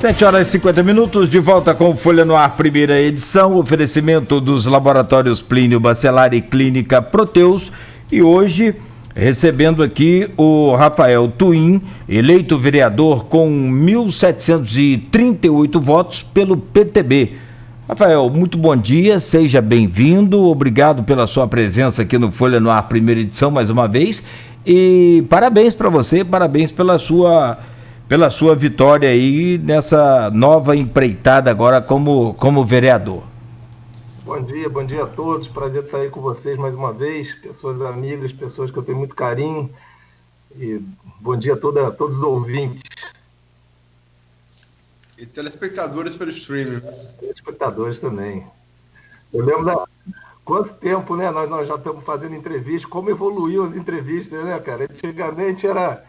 7h50, de volta com Folha no Ar, primeira edição, oferecimento dos laboratórios Plínio Bacelar e Clínica Proteus. E hoje, recebendo aqui o Rafael Twin, eleito vereador com 1.738 votos pelo PTB. Rafael, muito bom dia, seja bem-vindo, obrigado pela sua presença aqui no Folha no Ar, primeira edição, mais uma vez. E parabéns para você, parabéns pela sua vitória aí nessa nova empreitada agora como vereador. Bom dia a todos, prazer estar aí com vocês mais uma vez, pessoas amigas, pessoas que eu tenho muito carinho, e bom dia a todos os ouvintes. E telespectadores pelo streaming. Telespectadores também. Eu lembro quanto tempo, né, nós já estamos fazendo entrevistas, como evoluiu as entrevistas, né, cara? Antigamente era...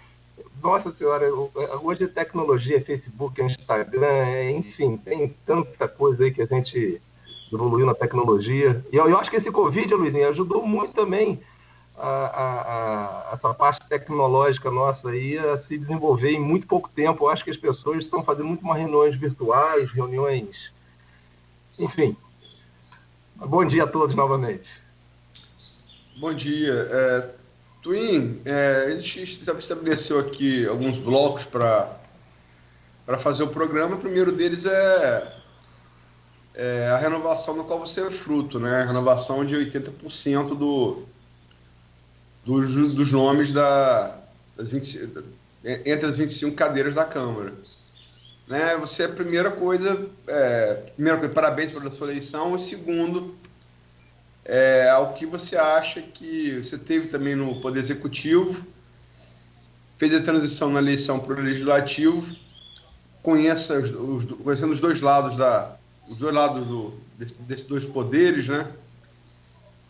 Nossa senhora, hoje é tecnologia, Facebook, Instagram, enfim, tem tanta coisa aí que a gente evoluiu na tecnologia. E eu acho que esse Covid, Luizinho, ajudou muito também essa parte tecnológica nossa aí a se desenvolver em muito pouco tempo. Eu acho que as pessoas estão fazendo muito mais reuniões virtuais, enfim. Bom dia a todos novamente. Bom dia. Twin, a gente estabeleceu aqui alguns blocos para fazer o programa. O primeiro deles é a renovação do qual você é fruto, né? A renovação de 80% dos nomes entre as 25 cadeiras da Câmara. Né? Você é a primeira coisa, parabéns pela sua eleição. E segundo, ao que você acha que você teve também no Poder Executivo, fez a transição na eleição para o Legislativo, conhecendo os dois lados desses dois poderes, né?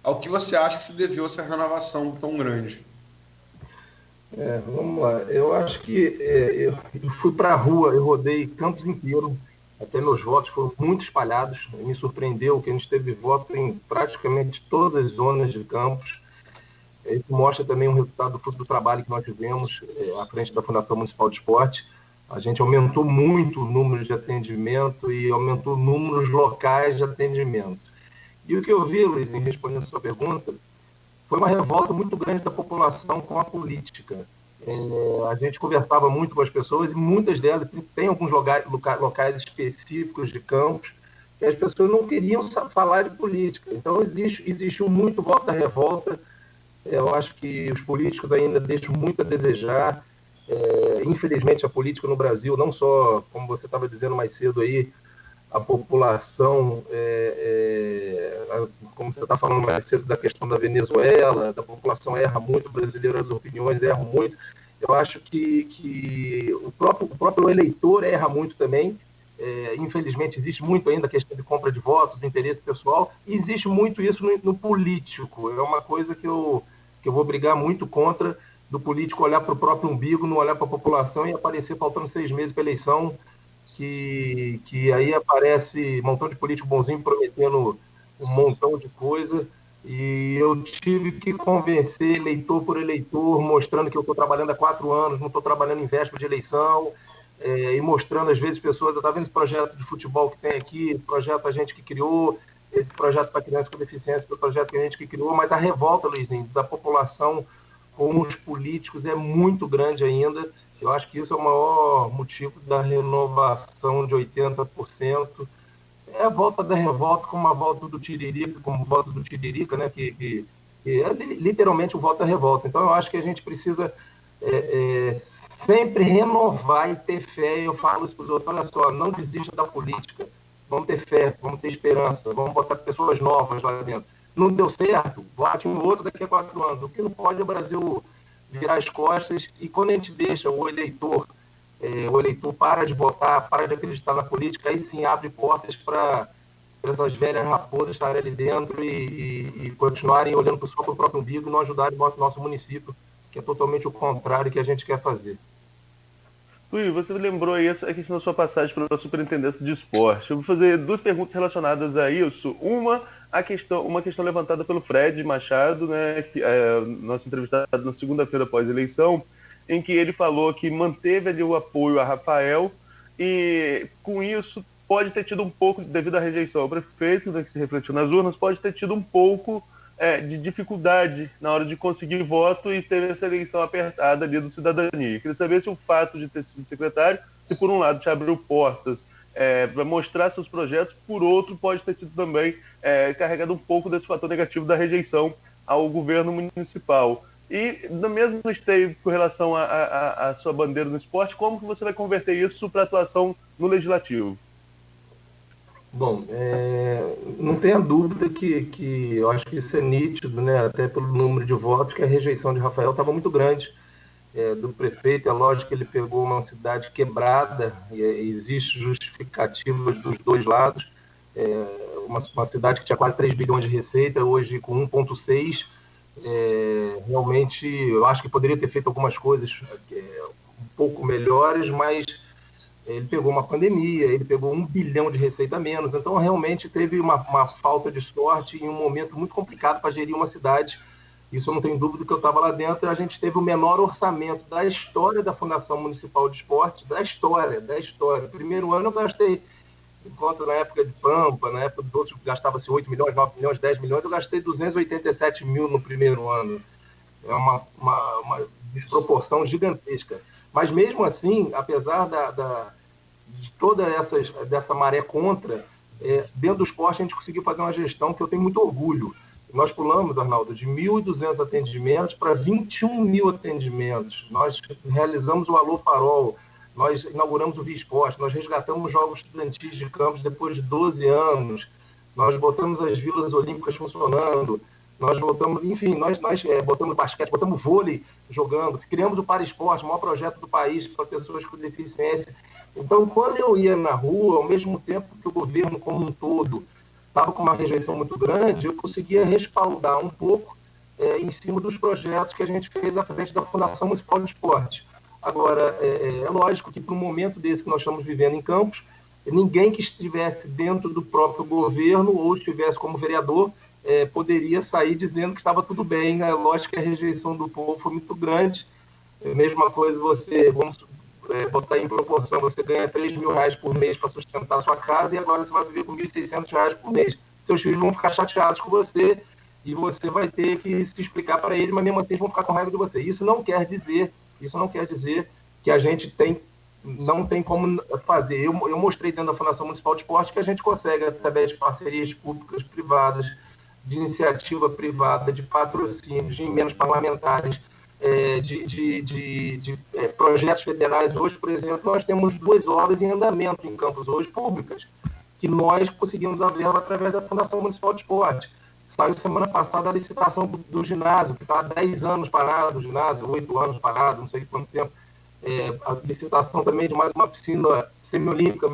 Ao que você acha que se deveu essa renovação tão grande? Vamos lá. Eu acho que eu fui para a rua, eu rodei Campos inteiro, até meus votos foram muito espalhados. Me surpreendeu que a gente teve voto em praticamente todas as zonas de Campos. Isso mostra também um resultado do fruto do trabalho que nós tivemos à frente da Fundação Municipal de Esporte. A gente aumentou muito o número de atendimento e aumentou números locais de atendimento. E o que eu vi, Luiz, em respondendo a sua pergunta, foi uma revolta muito grande da população com a política. A gente conversava muito com as pessoas e muitas delas tem alguns locais específicos de Campos que as pessoas não queriam falar de política. Então existe muito voto da revolta. Eu acho que os políticos ainda deixam muito a desejar. Infelizmente a política no Brasil, não só, como você estava dizendo mais cedo aí, a população, como você está falando mais cedo da questão da Venezuela, da população erra muito, o brasileiro, as opiniões erram muito. Eu acho que o próprio eleitor erra muito também. Infelizmente, existe muito ainda a questão de compra de votos, de interesse pessoal, e existe muito isso no político. É uma coisa que eu vou brigar muito contra, do político olhar para o próprio umbigo, não olhar para a população e aparecer faltando 6 meses para a eleição, que aí aparece um montão de político bonzinho prometendo um montão de coisa, e eu tive que convencer eleitor por eleitor, mostrando que eu estou trabalhando há 4 anos, não estou trabalhando em véspera de eleição, e mostrando às vezes pessoas, eu estava vendo esse projeto de futebol que tem aqui, esse projeto a gente que criou, esse projeto para crianças com deficiência, foi o projeto que a gente que criou, mas a revolta, Luizinho, da população com os políticos é muito grande ainda. Eu acho que isso é o maior motivo da renovação de 80%. É a volta da revolta como a volta do Tiririca, né? Que é literalmente o voto da revolta. Então eu acho que a gente precisa sempre renovar e ter fé. Eu falo isso para os outros, olha só, não desista da política. Vamos ter fé, vamos ter esperança, vamos botar pessoas novas lá dentro. Não deu certo, vote em outro daqui a 4 anos. O que não pode é o Brasil virar as costas, e quando a gente deixa o eleitor para de votar, para de acreditar na política, aí sim abre portas para essas velhas raposas estarem ali dentro e continuarem olhando só para o próprio umbigo e não ajudarem o nosso município, que é totalmente o contrário que a gente quer fazer. Luiz, você lembrou aí a questão da sua passagem pela Superintendência de Esporte. Eu vou fazer 2 perguntas relacionadas a isso. Uma questão levantada pelo Fred Machado, né, nosso entrevistado na segunda-feira após a eleição, em que ele falou que manteve ali o apoio a Rafael e com isso pode ter tido um pouco, devido à rejeição ao prefeito, né, que se refletiu nas urnas, pode ter tido um pouco de dificuldade na hora de conseguir voto e ter essa eleição apertada ali do Cidadania. Queria saber se o fato de ter sido secretário, se por um lado te abriu portas para mostrar seus projetos, por outro pode ter tido também carregado um pouco desse fator negativo da rejeição ao governo municipal. E no mesmo esteio com relação à sua bandeira no esporte, como que você vai converter isso para atuação no legislativo? Bom, não tenha dúvida que eu acho que isso é nítido, né, até pelo número de votos, que a rejeição de Rafael estava muito grande do prefeito. É lógico que ele pegou uma cidade quebrada, e existe justificativa dos dois lados. Uma cidade que tinha quase 3 bilhões de receita, hoje com 1,6. Realmente, eu acho que poderia ter feito algumas coisas um pouco melhores, mas ele pegou uma pandemia, ele pegou 1 bilhão de receita a menos, então realmente teve uma falta de sorte em um momento muito complicado para gerir uma cidade. Isso eu não tenho dúvida, que eu estava lá dentro. A gente teve o menor orçamento da história da Fundação Municipal de Esporte, da história. Primeiro ano eu gastei, enquanto na época de Pampa, na época dos outros gastava-se 8 milhões, 9 milhões, 10 milhões, eu gastei 287 mil no primeiro ano. É uma desproporção gigantesca. Mas mesmo assim, apesar de toda dessa maré contra, dentro do esporte a gente conseguiu fazer uma gestão que eu tenho muito orgulho. Nós pulamos, Arnaldo, de 1.200 atendimentos para 21 mil atendimentos. Nós realizamos o Alô Farol, nós inauguramos o Via Esporte, nós resgatamos jogos estudantis de campos depois de 12 anos, nós botamos as vilas olímpicas funcionando, nós voltamos, enfim, nós botamos basquete, botamos vôlei jogando, criamos o Paraesporte, o maior projeto do país para pessoas com deficiência. Então, quando eu ia na rua, ao mesmo tempo que o governo como um todo estava com uma rejeição muito grande, eu conseguia respaldar um pouco em cima dos projetos que a gente fez à frente da Fundação Municipal de Esporte. Agora, é lógico que para um momento desse que nós estamos vivendo em Campos, ninguém que estivesse dentro do próprio governo ou estivesse como vereador poderia sair dizendo que estava tudo bem. É lógico que a rejeição do povo foi muito grande. Mesma coisa, vamos botar em proporção, você ganha 3 mil reais por mês para sustentar a sua casa e agora você vai viver com 1.600 reais por mês. Seus filhos vão ficar chateados com você e você vai ter que se explicar para eles, mas mesmo assim vão ficar com raiva de você. Isso não quer dizer que a gente não tem como fazer. Eu mostrei dentro da Fundação Municipal de Esporte que a gente consegue, através de parcerias públicas, privadas, de iniciativa privada, de patrocínios, de emendas parlamentares, de projetos federais. Hoje, por exemplo, nós temos 2 obras em andamento em Campos hoje, públicas, que nós conseguimos a verba através da Fundação Municipal de Esporte. Saiu semana passada a licitação do ginásio, que está há 10 anos parado, o ginásio, 8 anos parado, não sei quanto tempo. A licitação também de mais uma piscina semiolímpica,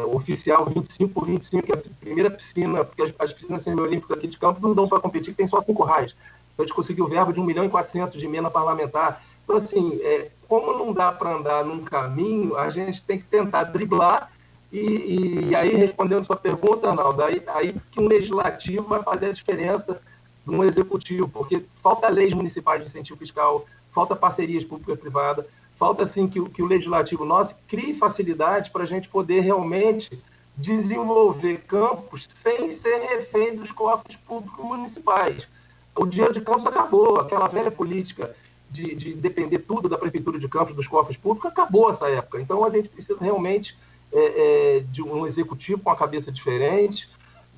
oficial 25 por 25, que é a primeira piscina, porque as piscinas semiolímpicas aqui de Campos não dão para competir, tem só 5 raios. Então, a gente conseguiu verba de 1.400.000 de emenda parlamentar. Então, assim, como não dá para andar num caminho, a gente tem que tentar driblar. E aí, respondendo sua pergunta, Arnaldo, aí que um legislativo vai fazer a diferença de um executivo, porque falta leis municipais de incentivo fiscal, falta parcerias público-privada, falta, assim, que o legislativo nosso crie facilidade para a gente poder realmente desenvolver campos sem ser refém dos cofres públicos municipais. O dinheiro de Campos acabou, aquela velha política de depender tudo da Prefeitura de Campos, dos cofres públicos, acabou essa época. Então, a gente precisa realmente de um executivo com a cabeça diferente,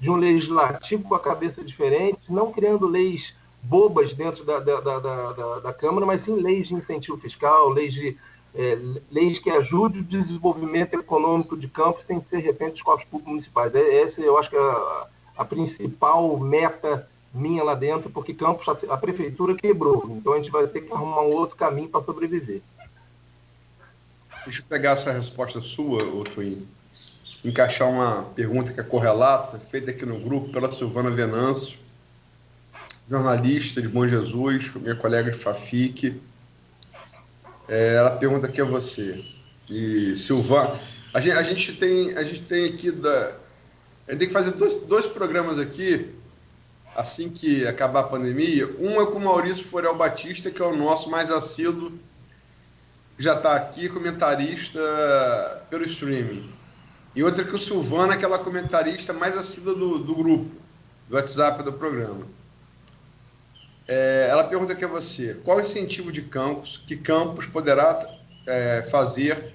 de um legislativo com a cabeça diferente, não criando leis bobas dentro da Câmara, mas sim leis de incentivo fiscal, leis que ajudem o desenvolvimento econômico de Campos sem ser refém dos cofres públicos municipais. Essa eu acho que é a principal meta minha lá dentro, porque Campos, a prefeitura quebrou, então a gente vai ter que arrumar um outro caminho para sobreviver. Deixa eu pegar essa resposta sua, Twin, encaixar uma pergunta que é correlata, feita aqui no grupo pela Silvana Venâncio, jornalista de Bom Jesus, minha colega de Fafic. Ela pergunta aqui a você. E Silvana, a gente tem aqui a gente tem que fazer dois programas aqui assim que acabar a pandemia. Um é com o Maurício Forel Batista, que é o nosso mais assíduo já está aqui, comentarista pelo streaming. E outra que o Silvana, aquela comentarista mais assídua do grupo, do WhatsApp do programa. Ela pergunta aqui a você, qual o incentivo de Campos que Campos poderá fazer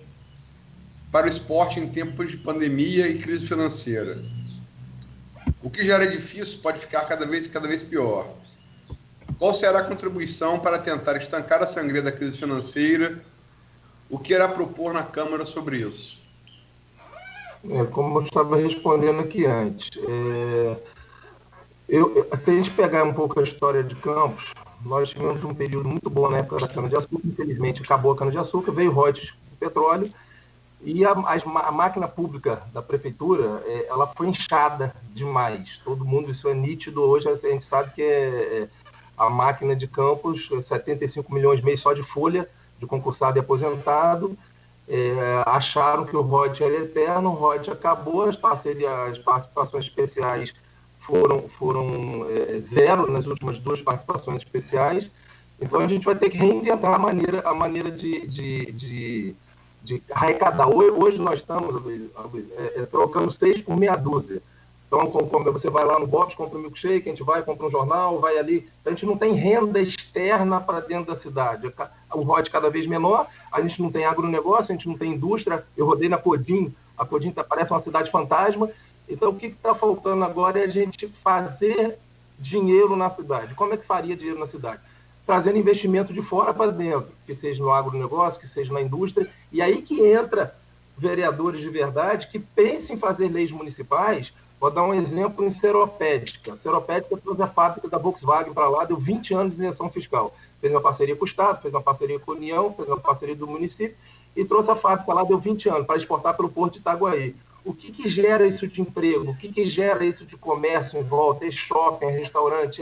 para o esporte em tempos de pandemia e crise financeira? O que já era difícil pode ficar cada vez pior. Qual será a contribuição para tentar estancar a sangria da crise financeira? O que irá propor na Câmara sobre isso? Como eu estava respondendo aqui antes, se a gente pegar um pouco a história de Campos, nós tivemos um período muito bom na época da cana-de-açúcar, infelizmente acabou a cana-de-açúcar, veio royalties de petróleo, e a máquina pública da prefeitura, ela foi inchada demais. Todo mundo, isso é nítido hoje, a gente sabe que a máquina de Campos, 75 milhões mês só de folha, de concursado e aposentado, acharam que o ROD era eterno, o ROD acabou, as participações especiais foram zero nas últimas 2 participações especiais. Então a gente vai ter que reinventar a maneira de arrecadar. Hoje nós estamos trocando 6 por meia dúzia. Então, como você vai lá no Bob's, compra um milkshake, a gente vai, compra um jornal, vai ali. A gente não tem renda externa para dentro da cidade. O ROD cada vez menor, a gente não tem agronegócio, a gente não tem indústria. Eu rodei na Codim, a Codim parece uma cidade fantasma. Então, o que está faltando agora é a gente fazer dinheiro na cidade. Como é que faria dinheiro na cidade? Trazendo investimento de fora para dentro, que seja no agronegócio, que seja na indústria. E aí que entra vereadores de verdade que pensem em fazer leis municipais. Vou dar um exemplo em Seropédica. Seropédica trouxe a fábrica da Volkswagen para lá, deu 20 anos de isenção fiscal. Fez uma parceria com o Estado, fez uma parceria com a União, fez uma parceria do município e trouxe a fábrica lá, deu 20 anos, para exportar pelo Porto de Itaguaí. O que gera isso de emprego? O que gera isso de comércio em volta? Shopping, restaurante.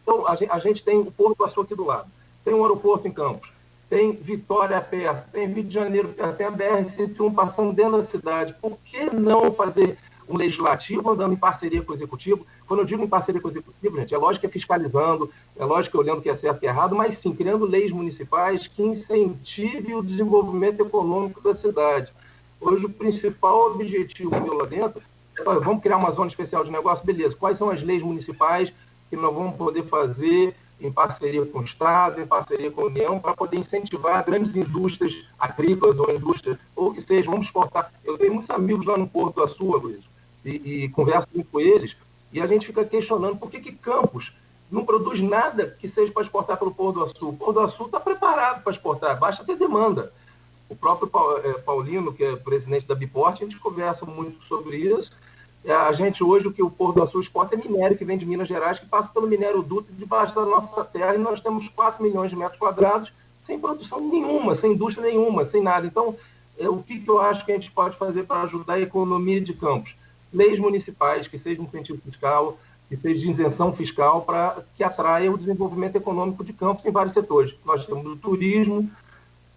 Então, a gente tem o Porto do Açu aqui do lado. Tem um aeroporto em Campos. Tem Vitória perto. Tem Rio de Janeiro perto. Tem a BR-101 passando dentro da cidade. Por que não fazer um legislativo andando em parceria com o executivo? Quando eu digo em parceria com o executivo, gente, é lógico que é fiscalizando, é lógico que olhando o que é certo e o que é errado, mas sim, criando leis municipais que incentivem o desenvolvimento econômico da cidade. Hoje, o principal objetivo lá dentro é, vamos criar uma zona especial de negócio, beleza. Quais são as leis municipais que nós vamos poder fazer em parceria com o Estado, em parceria com a União, para poder incentivar grandes indústrias agrícolas ou indústrias, ou que seja, vamos exportar. Eu tenho muitos amigos lá no Porto do Açu, Luiz, e converso muito com eles, e a gente fica questionando por que Campos não produz nada que seja para exportar pelo Porto do Açu. O Porto do Açu está preparado para exportar, basta ter demanda. O próprio Paulino, que é presidente da Biport, a gente conversa muito sobre isso. A gente hoje, o que o Porto do Açu exporta é minério que vem de Minas Gerais, que passa pelo minério duto debaixo da nossa terra, e nós temos 4 milhões de metros quadrados sem produção nenhuma, sem indústria nenhuma, sem nada. Então, o que eu acho que a gente pode fazer para ajudar a economia de Campos? Leis municipais, que seja incentivo fiscal, que seja de isenção fiscal, para que atraia o desenvolvimento econômico de Campos em vários setores. Nós temos o turismo,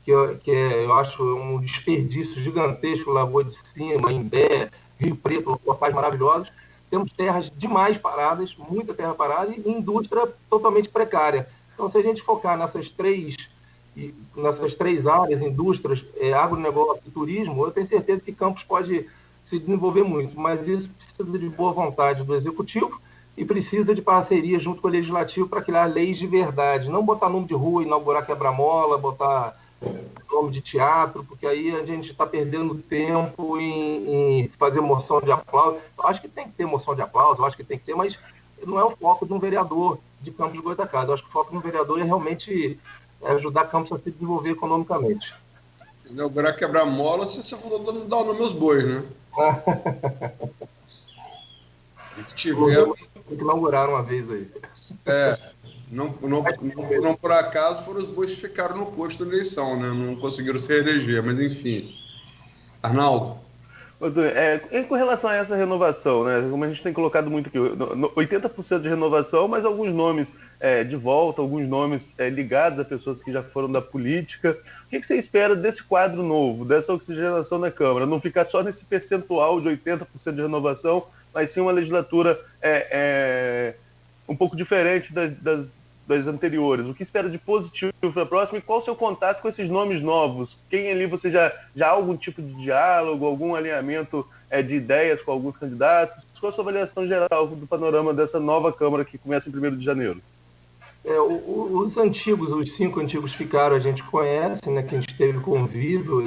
que eu acho um desperdício gigantesco, Lagoa de Cima, Imbé, Rio Preto, locais maravilhosos. Temos terras demais paradas, muita terra parada, e indústria totalmente precária. Então, se a gente focar nessas três áreas, indústrias, agronegócio e turismo, eu tenho certeza que Campos pode se desenvolver muito, mas isso precisa de boa vontade do Executivo e precisa de parceria junto com o Legislativo para criar leis de verdade, não botar nome de rua, inaugurar quebra-mola, botar nome de teatro, porque aí a gente está perdendo tempo em fazer moção de aplauso. Eu acho que tem que ter moção de aplauso, eu acho que tem que ter, mas não é o foco de um vereador de Campos do Goitacazes. Eu acho que o foco de um vereador é realmente ajudar Campos a se desenvolver economicamente. Inaugurar quebra-mola, você falou dar o nome aos bois, né? Tem que inaugurar uma vez aí. Não por acaso foram os bois que ficaram no posto da eleição, né? Não conseguiram se reeleger, mas enfim. Arnaldo? Com relação a essa renovação, né? Como a gente tem colocado muito aqui, 80% de renovação, mas alguns nomes de volta, alguns nomes ligados a pessoas que já foram da política. O que você espera desse quadro novo, dessa oxigenação da Câmara? Não ficar só nesse percentual de 80% de renovação, mas sim uma legislatura um pouco diferente das anteriores? O que espera de positivo para a próxima e qual o seu contato com esses nomes novos? Quem ali você já há algum tipo de diálogo, algum alinhamento de ideias com alguns candidatos? Qual a sua avaliação geral do panorama dessa nova Câmara que começa em 1º de janeiro? Os antigos, os 5 antigos ficaram, a gente conhece, né, que a gente teve convívio.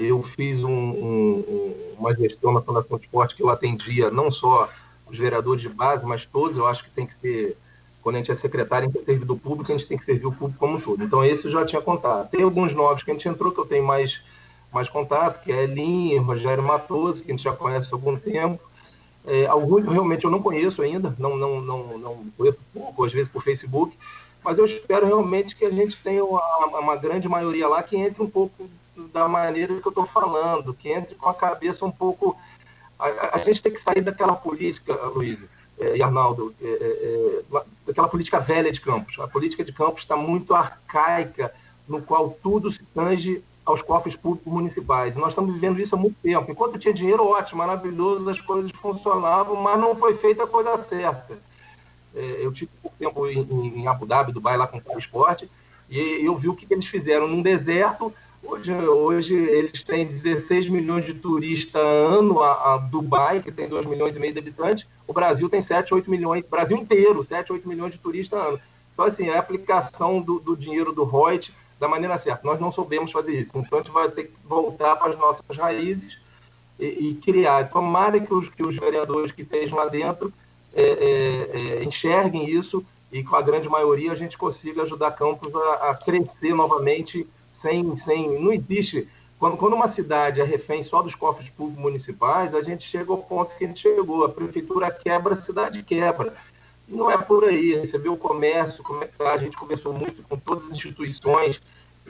Eu fiz uma gestão na Fundação de Esporte que eu atendia não só os vereadores de base, mas todos. Eu acho que tem que ser, quando a gente é secretário em servidor público, a gente tem que servir o público como um todo. Então, esse eu já tinha contato. Tem alguns novos que a gente entrou, que eu tenho mais contato, que é Elinho, Rogério Matoso, que a gente já conhece há algum tempo. Alguns realmente eu não conheço ainda, não conheço pouco, às vezes por Facebook, mas eu espero realmente que a gente tenha uma grande maioria lá que entre um pouco da maneira que eu estou falando, que entre com a cabeça um pouco... A gente tem que sair daquela política, Luiz e Arnaldo, daquela política velha de Campos. A política de Campos está muito arcaica, no qual tudo se tange aos cofres públicos municipais. Nós estamos vivendo isso há muito tempo. Enquanto tinha dinheiro, ótimo, maravilhoso, as coisas funcionavam, mas não foi feita a coisa certa. Eu tive pouco tempo em Abu Dhabi, Dubai, lá com o esporte, e eu vi o que eles fizeram num deserto. Hoje eles têm 16 milhões de turistas ano a Dubai, que tem 2,5 milhões de habitantes. O Brasil tem 7, 8 milhões, o Brasil inteiro, 7, 8 milhões de turistas ano. Então, assim, é a aplicação do dinheiro do Reut da maneira certa. Nós não soubemos fazer isso. Então, a gente vai ter que voltar para as nossas raízes e criar. Tomara que os vereadores que estejam lá dentro enxerguem isso e, com a grande maioria, a gente consiga ajudar Campos a crescer novamente não existe... Quando uma cidade é refém só dos cofres públicos municipais, a gente chega ao ponto que a gente chegou. A prefeitura quebra, a cidade quebra. E não é por aí. Você vê o comércio, como é que tá. A gente conversou muito com todas as instituições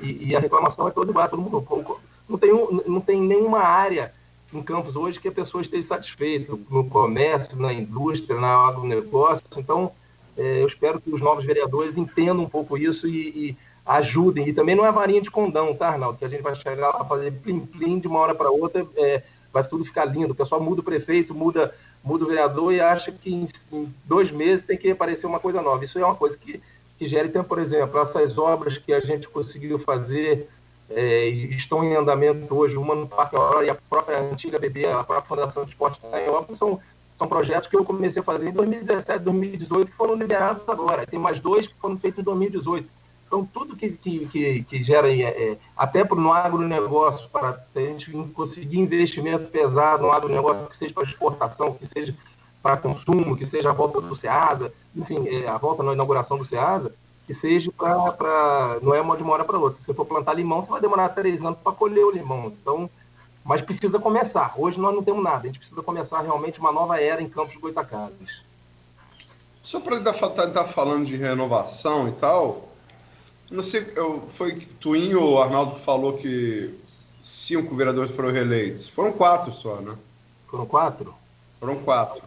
e a reclamação é toda igual. Todo mundo, não tem nenhuma área em Campos hoje que a pessoa esteja satisfeita. No comércio, na indústria, na agronegócio. Então, eu espero que os novos vereadores entendam um pouco isso e ajudem. E também não é varinha de condão, tá, Arnaldo? Que a gente vai chegar lá, fazer plim-plim de uma hora para outra, vai tudo ficar lindo. O pessoal muda o prefeito, muda o vereador e acha que em 2 meses tem que aparecer uma coisa nova. Isso é uma coisa que gera tempo. Por exemplo, essas obras que a gente conseguiu fazer e estão em andamento hoje, uma no Parque Aurora e a própria antiga BB, a própria Fundação de Esporte está em obra, são projetos que eu comecei a fazer em 2017, 2018, que foram liberados agora. Tem mais 2 que foram feitos em 2018. Então, tudo que gera, até no agronegócio, se a gente conseguir investimento pesado no agronegócio, que seja para exportação, que seja para consumo, que seja a volta do SEASA, enfim, a volta na inauguração do SEASA, que seja não é de uma hora para outra. Se você for plantar limão, você vai demorar 3 anos para colher o limão. Então, mas precisa começar. Hoje nós não temos nada. A gente precisa começar realmente uma nova era em Campos Goytacazes. Só para estar falando de renovação e tal... Não sei, foi Twin ou Arnaldo que falou que 5 vereadores foram reeleitos. Foram 4 só, né? Foram 4? Foram 4.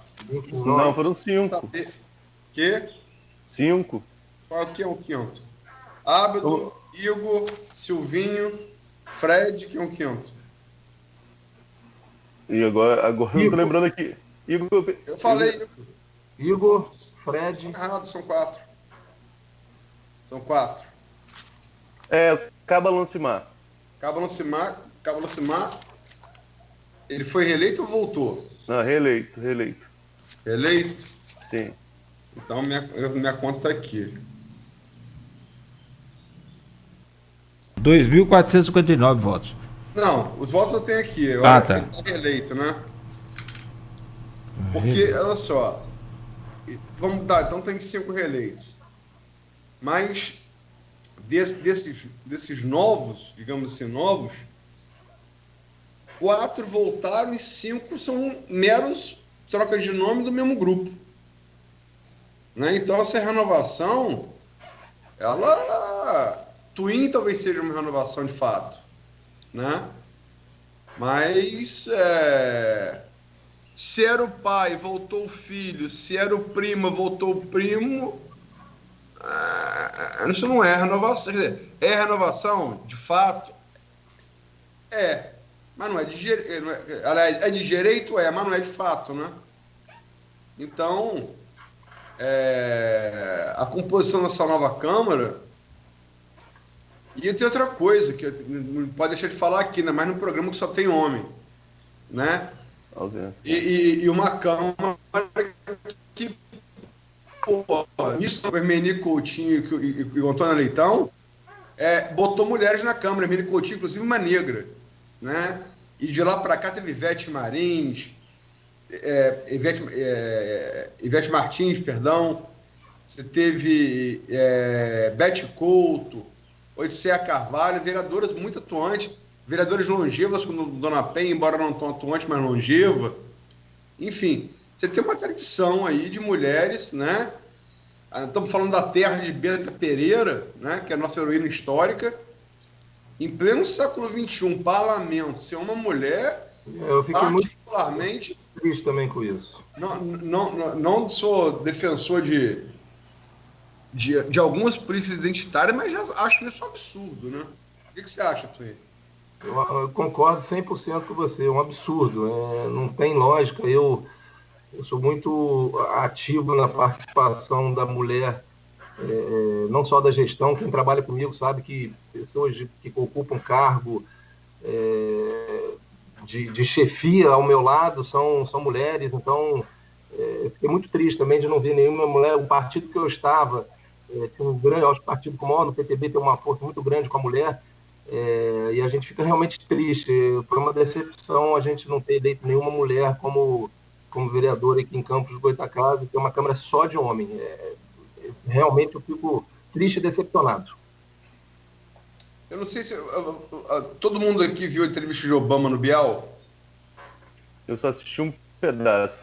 Não, foram 5. Que? 5. Qual que é o quinto? Ábido, Igor, Silvinho, Fred, que é o quinto? E agora eu tô lembrando aqui. Igor... Eu falei Igor, Fred... Errado, são 4. São 4. Caba Lancimar. Caba Lancimar, ele foi reeleito ou voltou? Não, reeleito. Reeleito? Sim. Então minha conta tá aqui. 2.459 votos. Não, os votos eu tenho aqui. Tá. Ele tá reeleito, né? Porque, olha só, vamos dar, então tem 5 reeleitos. Mas desses novos, digamos assim, 4 voltaram e 5 são meros trocas de nome do mesmo grupo. Né? Então, essa renovação, Twin talvez seja uma renovação de fato. Né? Mas, se era o pai, voltou o filho, se era o primo, voltou o primo... Isso não é renovação. Quer dizer, é renovação, de fato? Mas não é de direito. Aliás, é de direito, mas não é de fato, né? Então, a composição dessa nova Câmara. E tem outra coisa, que não pode deixar de falar aqui, ainda mais num programa que só tem homem, né? E uma Câmara que, nisso, o Hermeni Coutinho e o Antônio Leitão, botou mulheres na Câmara, Hermeni Coutinho, inclusive uma negra, né? E de lá para cá teve Ivete Martins, Ivete Martins, perdão, você teve Bete Couto, Odisseia Carvalho, vereadoras muito atuantes, vereadoras longevas, como Dona Penha, embora não tão atuante, mas longeva. Enfim, você tem uma tradição aí de mulheres, né? Estamos falando da terra de Benta Pereira, né? Que é a nossa heroína histórica. Em pleno século XXI, parlamento, ser uma mulher, eu fiquei particularmente... muito triste também com isso. Não sou defensor de algumas políticas identitárias, mas já acho isso um absurdo, né? O que você acha, Twin? Eu concordo 100% com você, é um absurdo, não tem lógica. Eu sou muito ativo na participação da mulher, não só da gestão. Quem trabalha comigo sabe que pessoas que ocupam cargo de chefia ao meu lado são mulheres. Então, fiquei muito triste também de não ver nenhuma mulher. O partido que eu estava, tem um grande, acho que o partido como o PTB tem uma força muito grande com a mulher, e a gente fica realmente triste. Foi uma decepção a gente não ter eleito nenhuma mulher como vereadora aqui em Campos do Goytacazes, que é uma Câmara só de homem. Realmente eu fico triste e decepcionado. Eu não sei se... todo mundo aqui viu a entrevista de Obama no Bial? Eu só assisti um pedaço.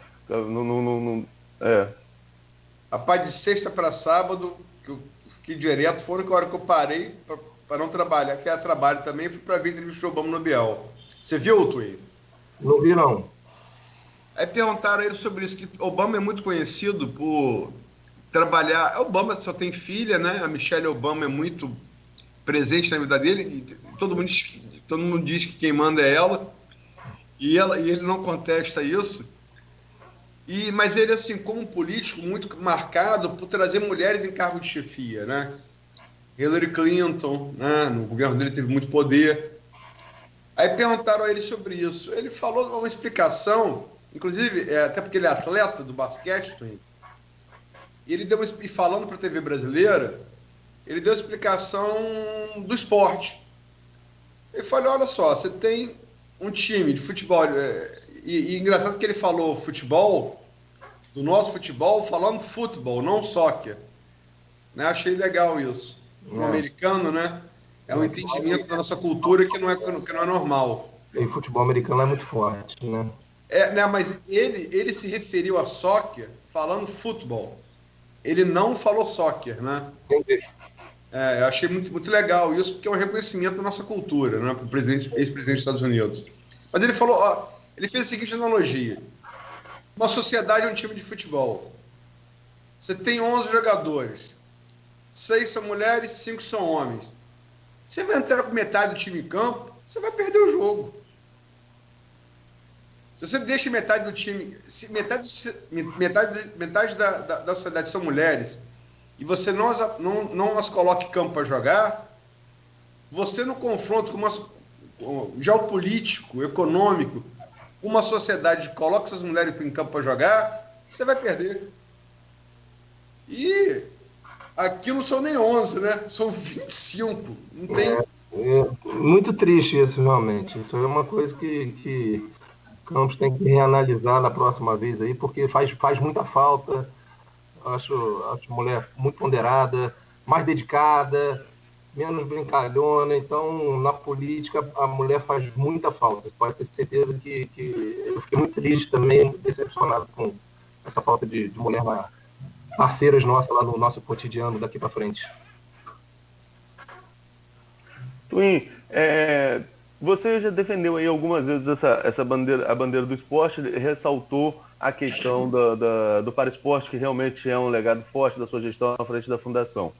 Rapaz, de sexta para sábado, que eu fiquei direto, foi a única hora que eu parei para não trabalhar, que era trabalho também, fui para ver a entrevista de Obama no Bial. Você viu, Twin? Não vi, não. Aí perguntaram a ele sobre isso, que Obama é muito conhecido por trabalhar... Obama só tem filha, né? A Michelle Obama é muito presente na vida dele, e todo mundo diz que quem manda é ela, e ele não contesta isso. Mas ele, assim, como um político muito marcado por trazer mulheres em cargo de chefia, né? Hillary Clinton, né? No governo dele teve muito poder. Aí perguntaram a ele sobre isso. Ele falou uma explicação, inclusive, até porque ele é atleta do basquete, e ele deu e falando para a TV brasileira, ele deu a explicação do esporte. Ele falou, olha só, você tem um time de futebol, e engraçado que ele falou futebol, do nosso futebol, falando futebol, não soccer. Né? Achei legal isso. Para o americano, né? É um entendimento da nossa cultura que não é normal. E o futebol americano é muito forte, né? Né? Mas ele se referiu a soccer falando futebol. Ele não falou soccer, né? Entendi. Eu achei muito, muito legal isso, porque é um reconhecimento da nossa cultura, né? Para o ex-presidente dos Estados Unidos. Mas ele falou, ele fez a seguinte analogia. Uma sociedade é um time de futebol. Você tem 11 jogadores. 6 são mulheres, 5 são homens. Você vai entrar com metade do time em campo, você vai perder o jogo. Se você deixa metade do time... Metade da sociedade são mulheres e você não as coloca em campo para jogar, você no confronto geopolítico, econômico, com uma sociedade que coloca essas mulheres em campo para jogar, você vai perder. E aqui não são nem 11, né? São 25. Não tem... muito triste isso, realmente. Isso é uma coisa que Campos tem que reanalisar na próxima vez aí, porque faz muita falta. Acho mulher muito ponderada, mais dedicada, menos brincalhona. Então, na política, a mulher faz muita falta. Você pode ter certeza que eu fiquei muito triste também, decepcionado com essa falta de mulher parceiras nossas lá no nosso cotidiano daqui para frente. Twin, você já defendeu aí algumas vezes essa bandeira, a bandeira do esporte, ressaltou a questão do paraesporte, que realmente é um legado forte da sua gestão à frente da fundação.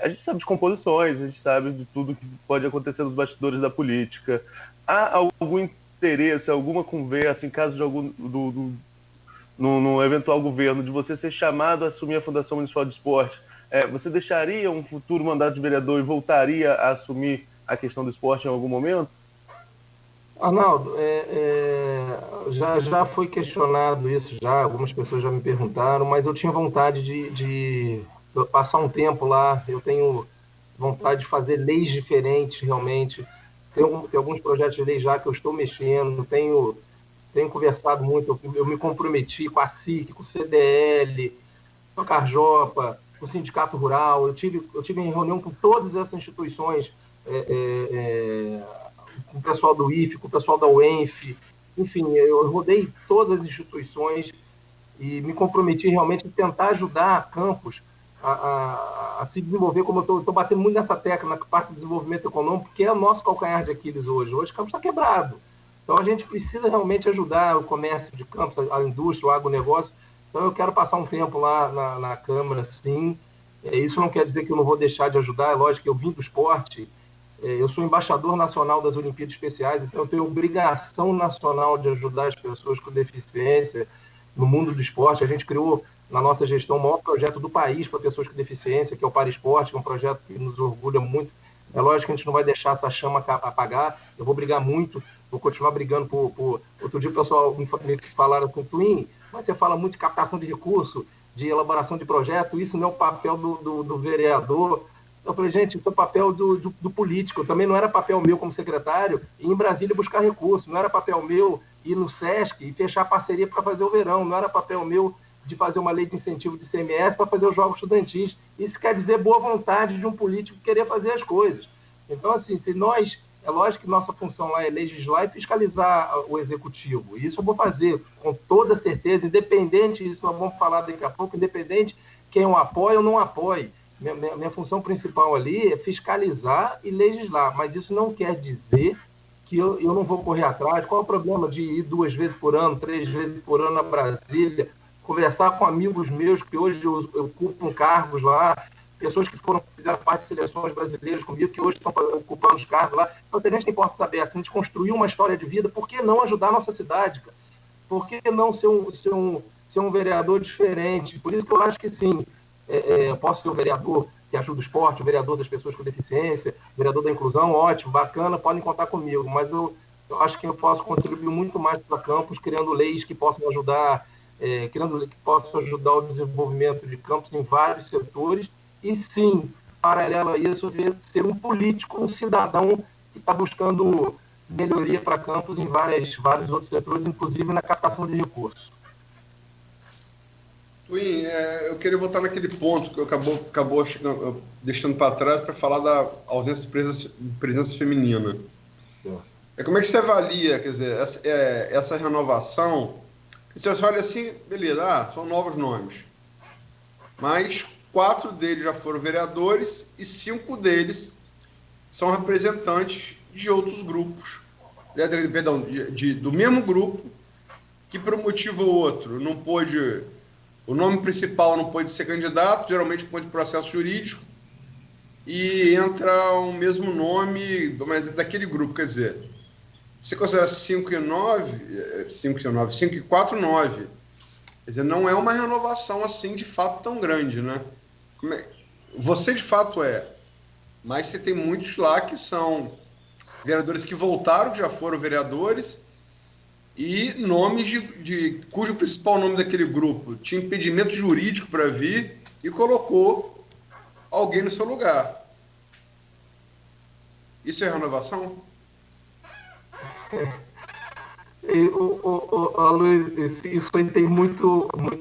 A gente sabe de composições, a gente sabe de tudo que pode acontecer nos bastidores da política. Há algum interesse, alguma conversa, em caso de algum num eventual governo, de você ser chamado a assumir a Fundação Municipal de Esporte, você deixaria um futuro mandato de vereador e voltaria a assumir a questão do esporte em algum momento? Arnaldo, já foi questionado isso, algumas pessoas já me perguntaram, mas eu tinha vontade de passar um tempo lá. Eu tenho vontade de fazer leis diferentes, realmente. Tem alguns projetos de lei já que eu estou mexendo, tenho conversado muito, eu me comprometi com a SIC, com o CDL, com a Carjopa, com o Sindicato Rural. Eu tive em reunião com todas essas instituições, com o pessoal do IFE, com o pessoal da UENF, enfim, eu rodei todas as instituições e me comprometi realmente em tentar ajudar Campos a se desenvolver, como eu estou batendo muito nessa tecla, na parte do desenvolvimento econômico, que é o nosso calcanhar de Aquiles hoje. Hoje Campos está quebrado. Então a gente precisa realmente ajudar o comércio de Campos, a indústria, o agronegócio. Então eu quero passar um tempo lá na Câmara, sim. Isso não quer dizer que eu não vou deixar de ajudar, é lógico que eu vim do esporte. Eu sou embaixador nacional das Olimpíadas Especiais, então eu tenho obrigação nacional de ajudar as pessoas com deficiência no mundo do esporte. A gente criou, na nossa gestão, o maior projeto do país para pessoas com deficiência, que é o Para Esporte, que é um projeto que nos orgulha muito. É lógico que a gente não vai deixar essa chama apagar. Eu vou brigar muito, vou continuar brigando por... Outro dia o pessoal me falaram com o Twin, mas você fala muito de captação de recurso, de elaboração de projeto, isso não é o papel do vereador. Eu falei, gente, isso é o papel do político. Também não era papel meu como secretário ir em Brasília buscar recursos. Não era papel meu ir no SESC e fechar parceria para fazer o verão. Não era papel meu de fazer uma lei de incentivo de ICMS para fazer os jogos estudantis. Isso quer dizer boa vontade de um político querer fazer as coisas. Então, assim, é lógico que nossa função lá é legislar e fiscalizar o executivo. Isso eu vou fazer com toda certeza, independente, isso nós vamos falar daqui a pouco, independente quem eu apoie ou não apoie. Minha função principal ali é fiscalizar e legislar, mas isso não quer dizer que eu não vou correr atrás. Qual é o problema de ir 2 vezes por ano, 3 vezes por ano a Brasília, conversar com amigos meus que hoje eu ocupam cargos lá, pessoas que fizeram parte de seleções brasileiras comigo, que hoje estão ocupando os cargos lá. Então, a gente tem portas abertas, a gente construiu uma história de vida, por que não ajudar a nossa cidade, cara? Por que não ser um vereador diferente? Por isso que eu acho que, sim, eu posso ser o vereador que ajuda o esporte, o vereador das pessoas com deficiência, o vereador da inclusão, ótimo, bacana, podem contar comigo, mas eu acho que eu posso contribuir muito mais para Campos, criando leis que possam ajudar, que possam ajudar o desenvolvimento de Campos em vários setores, e sim, paralelo a isso, ser um político, um cidadão que está buscando melhoria para Campos em vários outros setores, inclusive na captação de recursos. Twin, eu queria voltar naquele ponto que acabou deixando para trás para falar da ausência de presença feminina. Como é que você avalia, quer dizer, essa renovação? Você olha assim, beleza, são novos nomes, mas 4 deles já foram vereadores e 5 deles são representantes de outros grupos, perdão, do mesmo grupo, que por um motivo ou outro não pôde... O nome principal não pode ser candidato, geralmente pode processo jurídico, e entra o mesmo nome daquele grupo. Quer dizer, você considera 5 e 4, 9. Quer dizer, não é uma renovação assim, de fato, tão grande, né? Você, de fato, mas você tem muitos lá que são vereadores que voltaram, que já foram vereadores, e nomes cujo principal nome daquele grupo tinha impedimento jurídico para vir e colocou alguém no seu lugar. Isso é renovação? Luiz, isso aí tem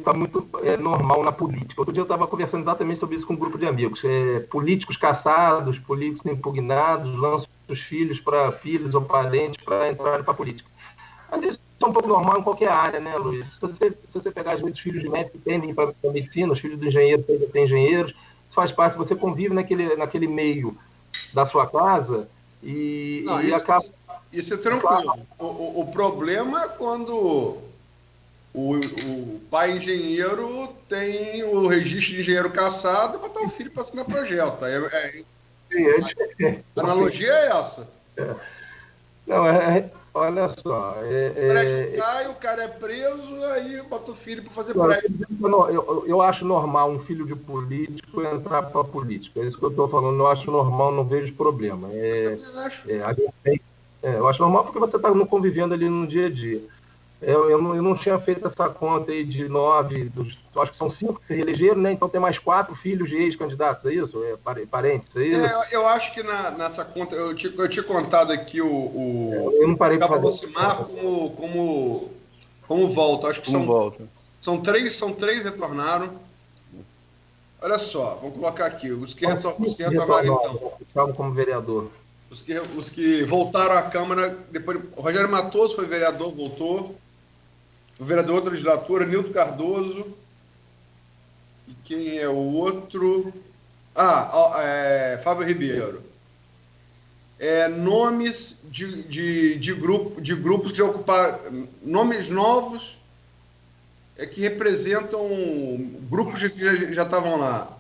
tá muito normal na política. Outro dia eu estava conversando exatamente sobre isso com um grupo de amigos. Políticos caçados, políticos impugnados, lançam os filhos ou parentes para entrarem para a política. Mas isso é um pouco normal em qualquer área, né, Luiz? Se você pegar os filhos de médico que tendem para a medicina, os filhos do engenheiro têm engenheiros, isso faz parte, você convive naquele meio da sua casa e acaba... Isso é tranquilo. O problema é quando o pai engenheiro tem o registro de engenheiro caçado para botar o filho para assinar projeto. A analogia é essa. Não, olha só. O prédio cai, o cara é preso, aí bota o filho para fazer prédio. Eu acho normal um filho de político entrar para a política. É isso que eu estou falando. Eu acho normal, não vejo problema. Eu também acho. Eu acho normal porque você está convivendo ali no dia a dia. Eu não tinha feito essa conta aí de 9, acho que são 5 que se reelegeram, né? Então tem mais 4 filhos de ex-candidatos, é isso? Parentes, é isso? Eu acho que nessa conta, eu tinha contado aqui eu não parei para fazer. Aproximar como volta. Acho que são três retornaram. Olha só, vamos colocar aqui, os que retornaram então. Estavam como vereador. Os que voltaram à Câmara, depois o Rogério Matoso foi vereador, voltou. O vereador da legislatura, Nilton Cardoso. E quem é o outro? Fábio Ribeiro. Nomes de grupos que ocuparam, nomes novos que representam grupos que já estavam lá.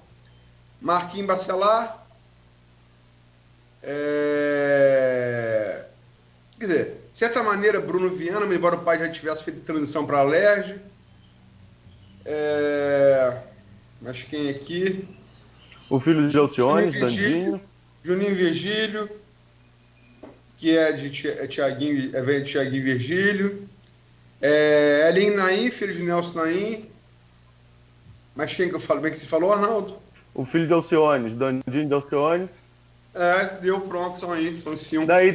Marquinhos Bacelar. Quer dizer, de certa maneira, Bruno Viana, embora o pai já tivesse feito transição para a Alerj. Mas quem aqui? O filho de Alcione, Dandinho. Juninho Virgílio, que é de Tiaguinho Virgílio. Elinho Naim, filho de Nelson Naim. Mas quem que eu falo? Bem que você falou, Arnaldo? O filho de Alcione, Dandinho de Alcione. Deu pronto, são 5. Daí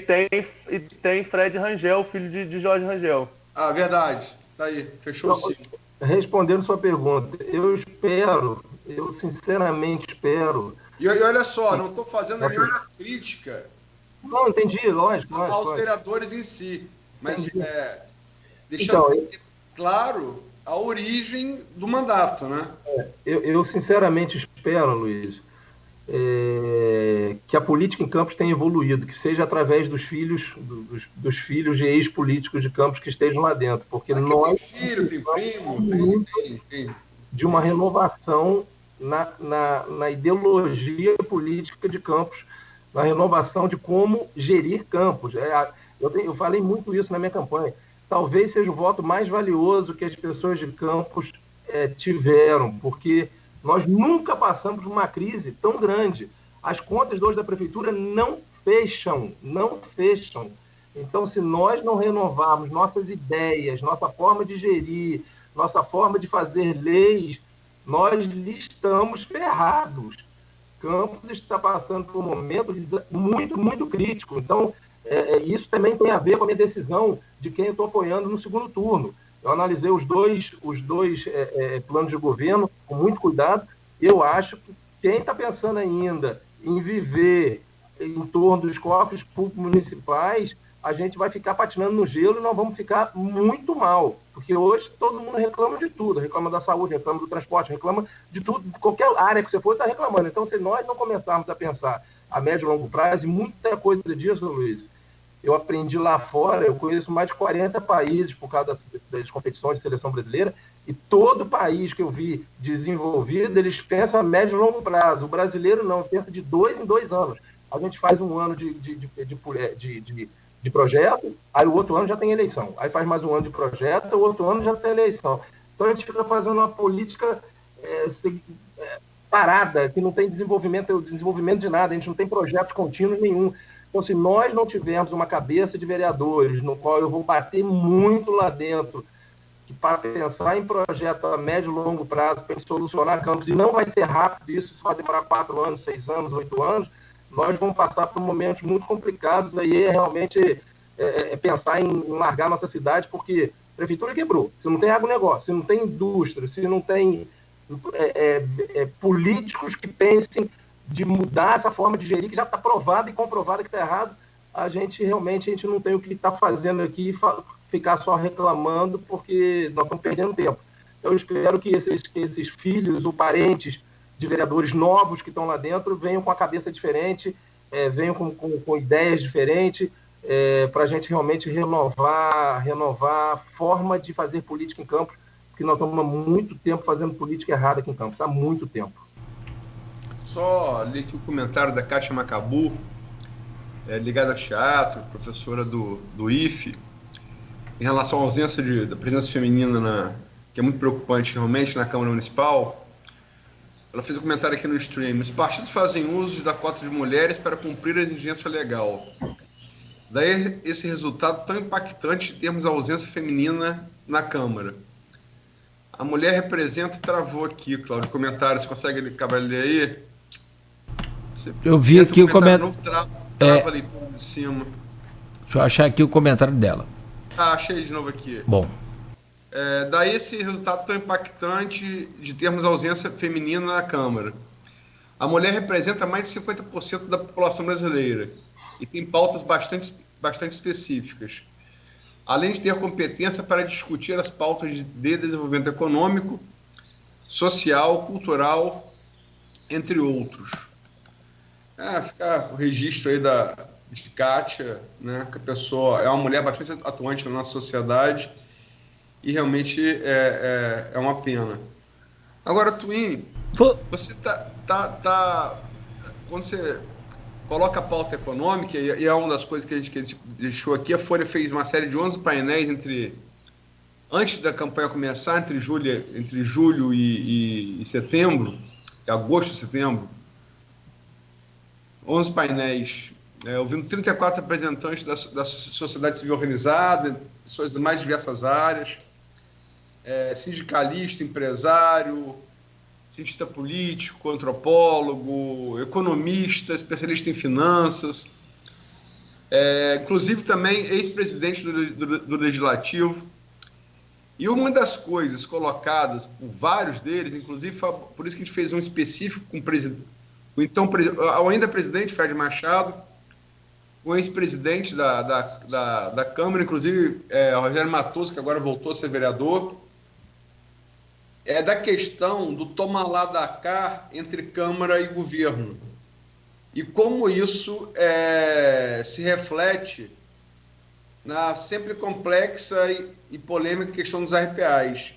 tem Fred Rangel, filho de Jorge Rangel. Verdade. Tá aí, fechou então, 5. Respondendo sua pergunta, eu sinceramente espero... E olha só, não estou fazendo nenhuma crítica. Não, entendi, lógico. Aos vereadores em si. Mas deixando claro a origem do mandato, né? Eu sinceramente espero, Luiz, que a política em Campos tenha evoluído, que seja através dos filhos de ex-políticos de Campos que estejam lá dentro, porque nós tem filho, tem primo, tem de uma renovação na ideologia política de Campos, na renovação de como gerir Campos. Eu falei muito isso na minha campanha. Talvez seja o voto mais valioso que as pessoas de Campos tiveram, porque nós nunca passamos por uma crise tão grande. As contas de hoje da prefeitura não fecham. Então, se nós não renovarmos nossas ideias, nossa forma de gerir, nossa forma de fazer leis, nós estamos ferrados. Campos está passando por um momento muito, muito crítico. Então, isso também tem a ver com a minha decisão de quem eu estou apoiando no segundo turno. Eu analisei os dois planos de governo com muito cuidado. Eu acho que quem está pensando ainda em viver em torno dos cofres públicos municipais, a gente vai ficar patinando no gelo e nós vamos ficar muito mal. Porque hoje todo mundo reclama de tudo. Reclama da saúde, reclama do transporte, reclama de tudo. Qualquer área que você for está reclamando. Então, se nós não começarmos a pensar a médio e longo prazo, e muita coisa disso, Luiz, eu aprendi lá fora, eu conheço mais de 40 países por causa das competições de seleção brasileira, e todo país que eu vi desenvolvido, eles pensam a médio e longo prazo. O brasileiro não, pensa de 2 em 2 anos. A gente faz um ano de projeto, aí o outro ano já tem eleição. Aí faz mais um ano de projeto, o outro ano já tem eleição. Então a gente fica fazendo uma política parada, que não tem desenvolvimento de nada, a gente não tem projetos contínuos nenhum. Então, se nós não tivermos uma cabeça de vereadores, no qual eu vou bater muito lá dentro, que para pensar em projeto a médio e longo prazo, para solucionar Campos, e não vai ser rápido isso, só vai demorar 4 anos, 6 anos, 8 anos, nós vamos passar por momentos muito complicados, aí realmente pensar em largar nossa cidade, porque a prefeitura quebrou, se não tem agronegócio, se não tem indústria, se não tem políticos que pensem de mudar essa forma de gerir, que já está provada e comprovada que está errado, a gente não tem o que está fazendo aqui e ficar só reclamando, porque nós estamos perdendo tempo. Eu espero que esses filhos ou parentes de vereadores novos que estão lá dentro venham com a cabeça diferente, venham com ideias diferentes, para a gente realmente renovar a forma de fazer política em Campos, porque nós estamos há muito tempo fazendo política errada aqui em Campos, há muito tempo. Só li aqui o comentário da Kátia Macabu, ligada a teatro, professora do IFE. em relação à ausência da presença feminina, que é muito preocupante realmente na Câmara Municipal. Ela fez um comentário aqui no stream. Os partidos fazem uso da cota de mulheres para cumprir a exigência legal. Daí esse resultado tão impactante em termos de ausência feminina na Câmara. A mulher representa... Travou aqui, Cláudio, comentário. Você consegue acabar de ler aí? Eu vi aqui o comentário. Trava ali por cima. Deixa eu achar aqui o comentário dela. Achei de novo aqui. Bom. Daí esse resultado tão impactante de termos ausência feminina na Câmara. A mulher representa mais de 50% da população brasileira e tem pautas bastante específicas, além de ter competência para discutir as pautas de desenvolvimento econômico, social, cultural, entre outros. Fica o registro aí de Kátia, né, que a pessoa é uma mulher bastante atuante na nossa sociedade e realmente é uma pena. Agora, Twin, você quando você coloca a pauta econômica, e é uma das coisas que a gente deixou aqui, a Folha fez uma série de 11 painéis antes da campanha começar, entre julho e setembro, agosto e setembro, 11 painéis, ouvindo 34 representantes da sociedade civil organizada, pessoas das mais diversas áreas, sindicalista, empresário, cientista político, antropólogo, economista, especialista em finanças, inclusive também ex-presidente do Legislativo. E uma das coisas colocadas por vários deles, inclusive por isso que a gente fez um específico com o ainda presidente Fred Machado, o ex-presidente da Câmara, inclusive Rogério Matoso, que agora voltou a ser vereador, da questão do toma lá da cá entre Câmara e governo. E como isso se reflete na sempre complexa e polêmica questão dos RPAs.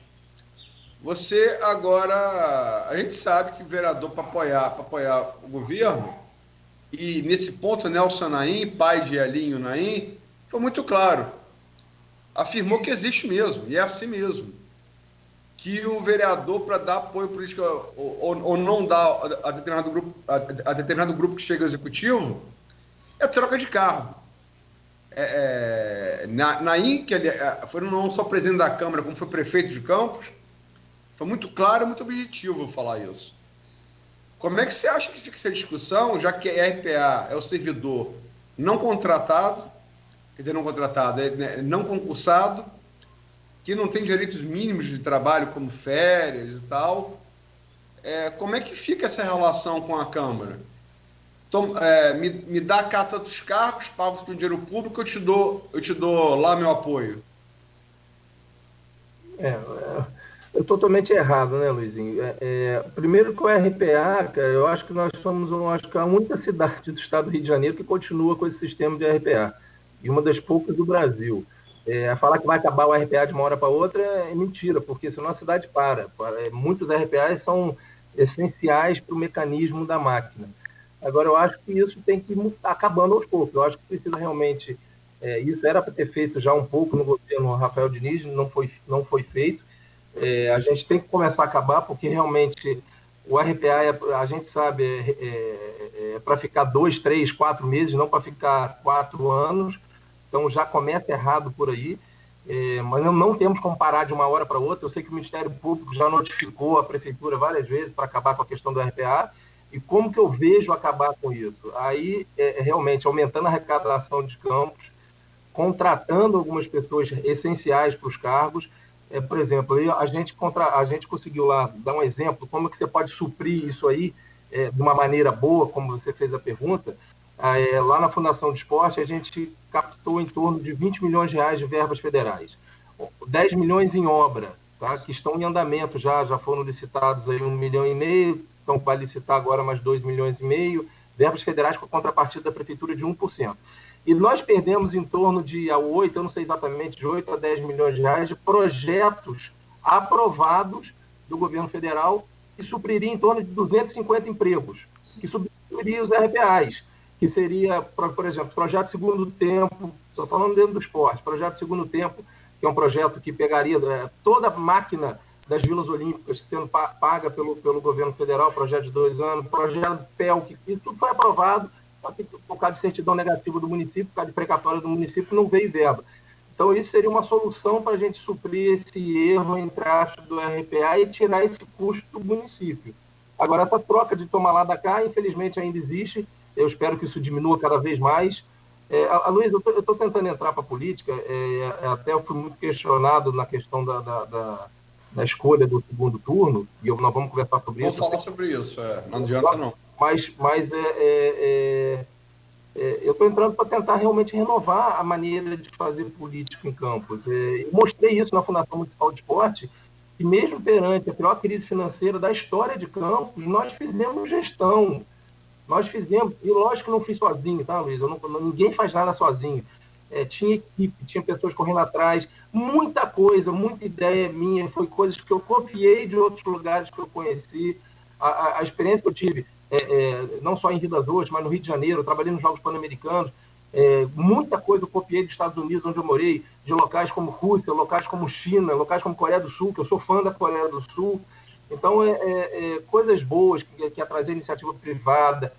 Você agora... A gente sabe que o vereador, para apoiar o governo, e nesse ponto Nelson Naim, pai de Elinho Naim, foi muito claro. Afirmou que existe mesmo, e é assim mesmo. Que o vereador, para dar apoio político ou não dar a determinado grupo que chega ao executivo, é troca de cargo. Naim, que ele foi não só presidente da Câmara, como foi prefeito de Campos, foi muito claro e muito objetivo falar isso. Como é que você acha que fica essa discussão, já que a RPA é o servidor não contratado, quer dizer, não concursado, que não tem direitos mínimos de trabalho, como férias e tal, como é que fica essa relação com a Câmara? Então, me dá a carta dos cargos, pago com dinheiro público, eu te dou lá meu apoio. É totalmente errado, né, Luizinho? Primeiro que o RPA, cara, eu acho que nós somos a única cidade do estado do Rio de Janeiro que continua com esse sistema de RPA, e uma das poucas do Brasil. Falar que vai acabar o RPA de uma hora para outra é mentira, porque senão a cidade para. Muitos RPAs são essenciais para o mecanismo da máquina. Agora, eu acho que isso tem que ir acabando aos poucos. Eu acho que precisa realmente... isso era para ter feito já um pouco no governo Rafael Diniz, não foi feito. A gente tem que começar a acabar, porque realmente o RPA, a gente sabe, para ficar 2, 3, 4 meses, não para ficar 4 anos. Então já começa errado por aí, mas não temos como parar de uma hora para outra. Eu sei que o Ministério Público já notificou a Prefeitura várias vezes para acabar com a questão do RPA, e como que eu vejo acabar com isso? Aí, realmente, aumentando a arrecadação de Campos, contratando algumas pessoas essenciais para os cargos. Por exemplo, a gente conseguiu lá dar um exemplo, como que você pode suprir isso aí de uma maneira boa, como você fez a pergunta. Lá na Fundação de Esporte, a gente captou em torno de 20 milhões de reais de verbas federais. 10 milhões em obra, tá? Que estão em andamento já foram licitados aí 1,5 milhão, então vai licitar agora mais 2,5 milhões, verbas federais com contrapartida da Prefeitura de 1%. E nós perdemos em torno de 8, eu não sei exatamente, de 8 a 10 milhões de reais de projetos aprovados do governo federal que supririam em torno de 250 empregos, que substituiriam os RPAs, que seria, por exemplo, projeto segundo tempo, estou falando dentro do esporte, projeto segundo tempo, que que é um projeto que pegaria toda a máquina das Vilas Olímpicas sendo paga pelo governo federal, projeto de 2 anos, projeto PEL, que isso tudo foi aprovado, só que por causa de certidão negativa do município, por causa de precatória do município, não veio verba. Então, isso seria uma solução para a gente suprir esse erro, entre aspas, do RPA e tirar esse custo do município. Agora, essa troca de tomar lá da cá, infelizmente, ainda existe. Eu espero que isso diminua cada vez mais. Luiz, eu estou tentando entrar para a política, até eu fui muito questionado na questão da escolha do segundo turno, e nós vamos conversar sobre isso. Vamos falar sobre isso, não adianta não. Mas eu estou entrando para tentar realmente renovar a maneira de fazer política em Campos. Eu mostrei isso na Fundação Municipal de Esporte, que mesmo perante a pior crise financeira da história de Campos, nós fizemos gestão. Nós fizemos, e lógico que não fiz sozinho, tá, Luiz? Ninguém faz nada sozinho. Tinha equipe, tinha pessoas correndo atrás, muita coisa, muita ideia minha, foi coisas que eu copiei de outros lugares que eu conheci. A experiência que eu tive, não só em Rio das Ostras, mas no Rio de Janeiro, eu trabalhei nos Jogos Pan-Americanos, muita coisa eu copiei dos Estados Unidos, onde eu morei, de locais como Rússia, locais como China, locais como Coreia do Sul, que eu sou fã da Coreia do Sul. Então, coisas boas, que é trazer iniciativa privada,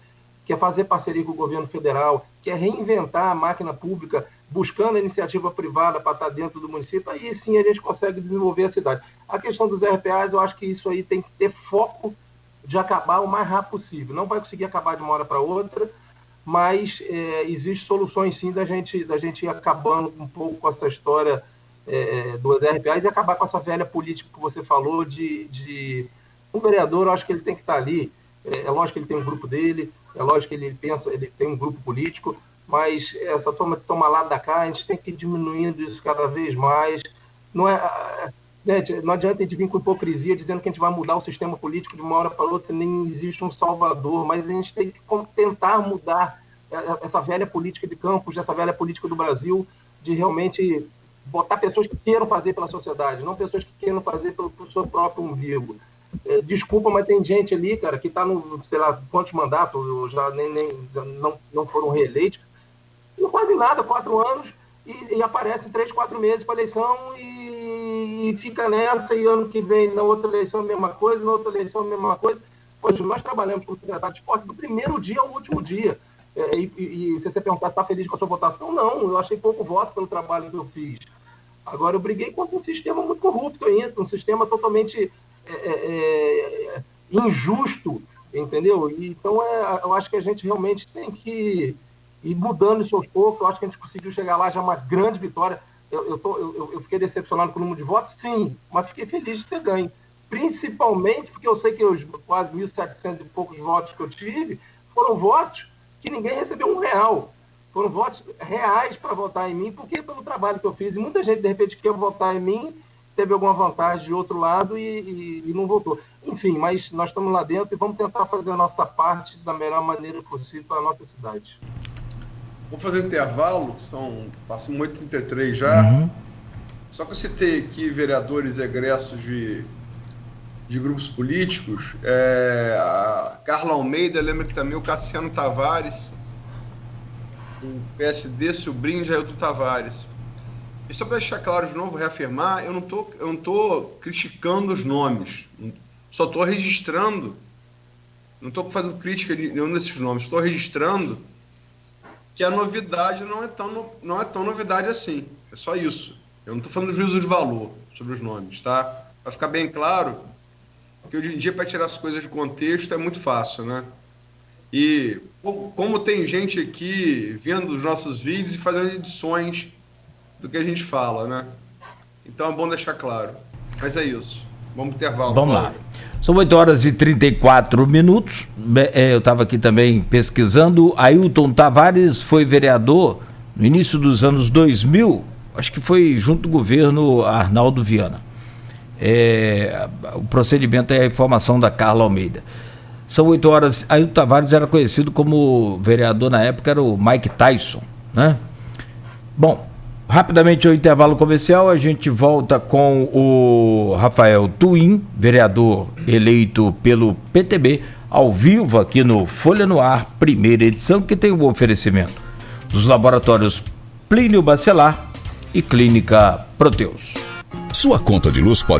que é fazer parceria com o governo federal, que é reinventar a máquina pública, buscando a iniciativa privada para estar dentro do município, aí sim a gente consegue desenvolver a cidade. A questão dos RPAs, eu acho que isso aí tem que ter foco de acabar o mais rápido possível. Não vai conseguir acabar de uma hora para outra, mas existem soluções sim da gente ir acabando um pouco com essa história dos RPAs e acabar com essa velha política que você falou de um vereador. Eu acho que ele tem que estar ali. É lógico que ele tem um grupo dele, é lógico que ele tem um grupo político, mas essa toma lá da cá, a gente tem que ir diminuindo isso cada vez mais. Não adianta a gente vir com hipocrisia dizendo que a gente vai mudar o sistema político de uma hora para outra, nem existe um salvador, mas a gente tem que tentar mudar essa velha política de Campos, essa velha política do Brasil, de realmente botar pessoas que queiram fazer pela sociedade, não pessoas que queiram fazer pelo seu próprio umbigo. Desculpa, mas tem gente ali, cara, que está no, sei lá, quantos mandatos, já não foram reeleitos, não fazem nada, 4 anos, e aparece 3, 4 meses para a eleição e fica nessa, e ano que vem, na outra eleição, a mesma coisa, na outra eleição, a mesma coisa. Poxa, nós trabalhamos com o secretário de esporte do primeiro dia ao último dia. E se você perguntar, está feliz com a sua votação? Não, eu achei pouco voto pelo trabalho que eu fiz. Agora, eu briguei contra um sistema muito corrupto ainda, um sistema totalmente injusto, entendeu? Então, eu acho que a gente realmente tem que ir mudando isso aos poucos. Eu acho que a gente conseguiu chegar lá, já uma grande vitória. Eu fiquei decepcionado com o número de votos, sim, mas fiquei feliz de ter ganho. Principalmente porque eu sei que os quase 1.700 e poucos votos que eu tive foram votos que ninguém recebeu R$1. Foram votos reais para votar em mim, porque pelo trabalho que eu fiz. E muita gente, de repente, quer votar em mim, teve alguma vantagem de outro lado e não votou. Enfim, mas nós estamos lá dentro e vamos tentar fazer a nossa parte da melhor maneira possível para a nossa cidade. Vou fazer um intervalo, passam 8h33 já. Uhum. Só que eu citei aqui vereadores egressos de grupos políticos. A Carla Almeida, lembra que também o Cassiano Tavares, o PSD, sobrinho de Ailton Tavares. E só para deixar claro de novo, reafirmar, eu não estou criticando os nomes, só estou registrando, não estou fazendo crítica de nenhum desses nomes, estou registrando que a novidade não é tão novidade assim, é só isso. Eu não estou falando juízo de valor sobre os nomes, tá? Para ficar bem claro, que hoje em dia, para tirar as coisas de contexto, é muito fácil, né? E como tem gente aqui vendo os nossos vídeos e fazendo edições do que a gente fala, né? Então é bom deixar claro. Mas é isso. Vamos pro intervalo. Vamos lá. São 8h34. Eu estava aqui também pesquisando. Ailton Tavares foi vereador no início dos anos 2000, acho que foi junto do governo Arnaldo Viana. O procedimento é a informação da Carla Almeida. São 8 horas. Ailton Tavares era conhecido como vereador na época, era o Mike Tyson, né? Bom, rapidamente ao intervalo comercial, a gente volta com o Rafael Twin, vereador eleito pelo PTB, ao vivo aqui no Folha no Ar, primeira edição, que tem o oferecimento dos laboratórios Plínio Bacelar e Clínica Proteus. Sua conta de luz pode